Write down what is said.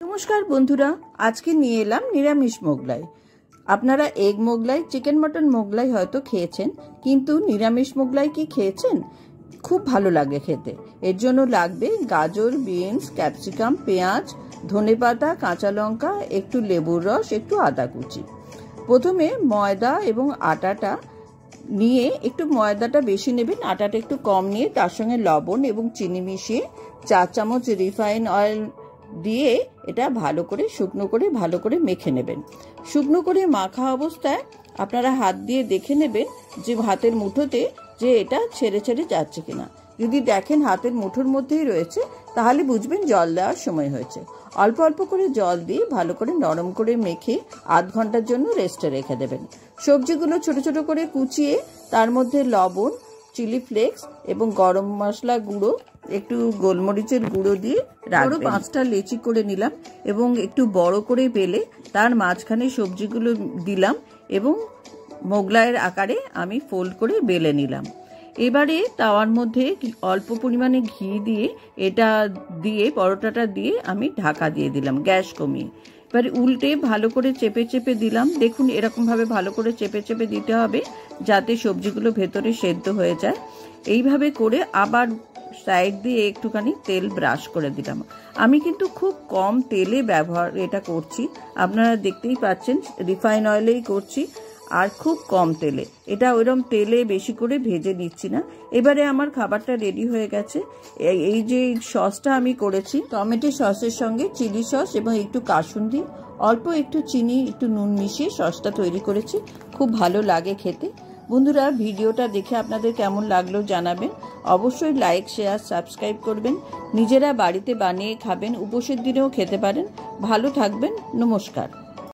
नमस्कार बंधुरा आज के निये एलाम निरामिष मोगलाई। आपनारा egg Mughlai chicken mutton Mughlai हयतो खेयेछेन किन्तु निरामिष मोगलाई कि खेयेछेन? खूब भालो लागे खेते। एर जोन्नो लागबे गाजर बिन्स कैप्सिकाम पेঁয়াজ धनेपाता काँचा लंका एकटू लेबुर रस एकटू आदा कुचि। प्रथमे मयदा एबं आटाटा निये एकटू मयदाटा बेशी नेबेन आटाटा एकटू कम निये तार संगे लवण एबं चिनी मिशिए 4 चामच रिफाइन अয়েল দিয়ে এটা ভালো করে শুকনো করে ভালো করে মেখে নেবেন। শুকনো করে মাখা অবস্থায় আপনারা হাত দিয়ে দেখে নেবেন যে হাতের মুঠোতে যে এটা ছেড়ে ছেড়ে যাচ্ছে কিনা। যদি দেখেন হাতের মুঠোর মধ্যেই রয়েছে তাহলে বুঝবেন জল দেওয়ার সময় হয়েছে। অল্প অল্প করে জল দিয়ে ভালো করে নরম করে মেখে আধ ঘন্টার জন্য রেস্টে রেখে দেবেন। সবজিগুলো ছোট ছোট করে কুচিয়ে তার মধ্যে লবণ চিলি ফ্লেক্স এবং গরম মশলা গুঁড়ো একটু গোলমরিচের গুঁড়ো দিয়ে রাখবেন। 5টা লেচি করে নিলাম এবং একটু বড় করে বেলে তার মাঝখানে সবজিগুলো দিলাম এবং মোগলাইয়ের আকারে আমি ফোল্ড করে বেলে নিলাম। এবারে তাওয়ার মধ্যে অল্প পরিমাণে ঘি দিয়ে এটা দিয়ে পরোটাটা দিয়ে আমি ঢাকা দিয়ে দিলাম গ্যাস কমিয়ে। এবারে উল্টে ভালো করে চেপে চেপে দিলাম। দেখুন এরকম ভাবে ভালো করে চেপে চেপে দিতে হবে যাতে সবজিগুলো ভেতরে সেদ্ধ হয়ে যায়। এইভাবে করে আবার সাইড দিয়ে একটুখানি তেল ব্রাশ করে দিলাম। আমি কিন্তু খুব কম তেলে ব্যবহার এটা করছি, আপনারা দেখতেই পাচ্ছেন রিফাইন অয়েলেই করছি আর খুব কম তেলে। এটা ওইরকম তেলে বেশি করে ভেজে নিচ্ছি না। এবারে আমার খাবারটা রেডি হয়ে গেছে। এই যে সসটা আমি করেছি টমেটো সসের সঙ্গে চিলি সস এবং একটু কাসুন্দি অল্প একটু চিনি একটু নুন মিশিয়ে সসটা তৈরি করেছি। খুব ভালো লাগে খেতে। বন্ধুরা ভিডিওটা দেখে আপনাদের কেমন লাগলো জানাবেন। অবশ্যই লাইক শেয়ার সাবস্ক্রাইব করবেন। নিজেরা বাড়িতে বানিয়ে খাবেন, উপোসের দিনেও খেতে পারেন। ভালো থাকবেন। নমস্কার।